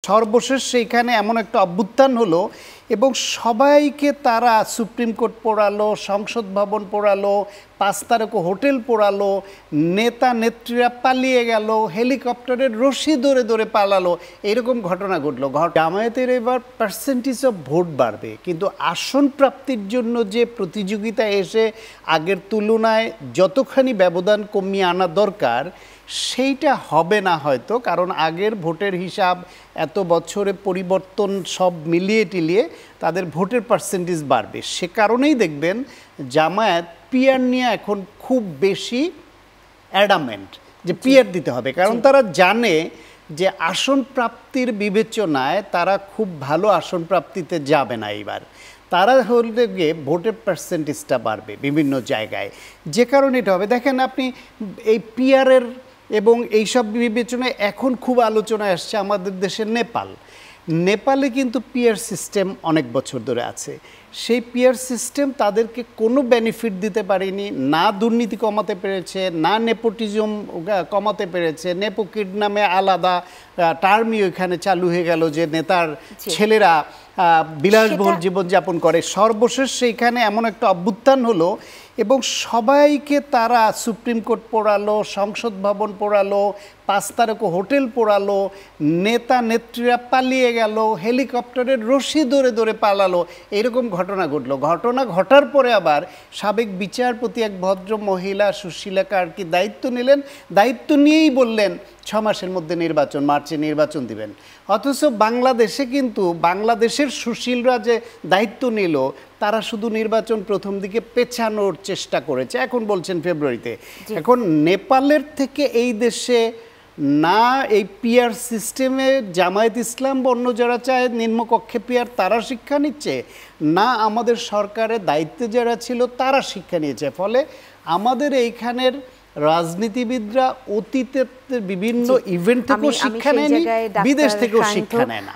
সর্বশেষ সেইখানে এমন একটা অভ্যুত্থান হলো এবং সবাইকে তারা সুপ্রিম কোর্ট পোড়ালো, সংসদ ভবন পোড়ালো, 5 তারকা হোটেল পোড়ালো, নেতা নেত্রীরা পালিয়ে গেল, হেলিকপ্টারের রশি ধরে ধরে পালালো, এরকম ঘটনা ঘটলো। জামায়াতের এবার পার্সেন্টেজ অফ ভোট বাড়বে, কিন্তু আসন প্রাপ্তির জন্য যে প্রতিযোগিতা এসে আগের তুলনায় যতখানি ব্যবধান কমিয়ে আনা দরকার সেইটা হবে না হয়তো, কারণ আগের ভোটের হিসাব এত বছরে পরিবর্তন সব মিলিয়ে টিলিয়ে তাদের ভোটের পার্সেন্টেজ বাড়বে। সে কারণেই দেখবেন জামায়াত পিআর নিয়ে এখন খুব বেশি অ্যাডামেন্ট যে পিআর দিতে হবে, কারণ তারা জানে যে আসন প্রাপ্তির বিবেচনায় তারা খুব ভালো আসন প্রাপ্তিতে যাবে না এইবার। তারা হলে গিয়ে ভোটের পার্সেন্টেজটা বাড়বে বিভিন্ন জায়গায়, যে কারণে এটা হবে। দেখেন আপনি এই পিআরের এবং এইসব বিবেচনায় এখন খুব আলোচনায় আসছে আমাদের দেশের নেপালে কিন্তু পিআর সিস্টেম অনেক বছর ধরে আছে। সেই পিআর সিস্টেম তাদেরকে কোনো বেনিফিট দিতে পারেনি, না দুর্নীতি কমাতে পেরেছে, না নেপোটিজম কমাতে পেরেছে। নেপোকিড নামে আলাদা টার্মই ওইখানে চালু হয়ে গেল, যে নেতার ছেলেরা বিলাসবহুল জীবনযাপন করে। সর্বশেষ সেইখানে এমন একটা অভ্যুত্থান হলো এবং সবাইকে তারা সুপ্রিম কোর্ট পোড়ালো, সংসদ ভবন পোড়ালো, 5 তারকা হোটেল পোড়ালো, নেতা নেত্রীরা পালিয়ে গেল, হেলিকপ্টারের রশি ধরে ধরে পালালো, এরকম ঘটনা ঘটলো। ঘটনা ঘটার পরে আবার সাবেক বিচারপতি এক ভদ্র মহিলা সুশীলা কার্কি দায়িত্ব নিলেন, দায়িত্ব নিয়েই বললেন 6 মাসের মধ্যে নির্বাচন, মার্চে নির্বাচন দিবেন। অথচ বাংলাদেশে কিন্তু বাংলাদেশের সুশীলরা যে দায়িত্ব নিল তারা শুধু নির্বাচন প্রথম দিকে পেছানোর চেষ্টা করেছে, এখন বলছেন ফেব্রুয়ারিতে। এখন নেপালের থেকে এই দেশে না এই পিআর সিস্টেমে জামায়াত ইসলাম বা অন্য যারা চায় নিম্নকক্ষে পিআর তারা শিক্ষা নিচ্ছে, না আমাদের সরকারের দায়িত্বে যারা ছিল তারা শিক্ষা নিয়েছে। ফলে আমাদের এইখানের রাজনীতিবিদরা অতীতের বিভিন্ন ইভেন্ট থেকেও শিক্ষা নেয়নি, বিদেশ থেকেও শিক্ষা নেয় না।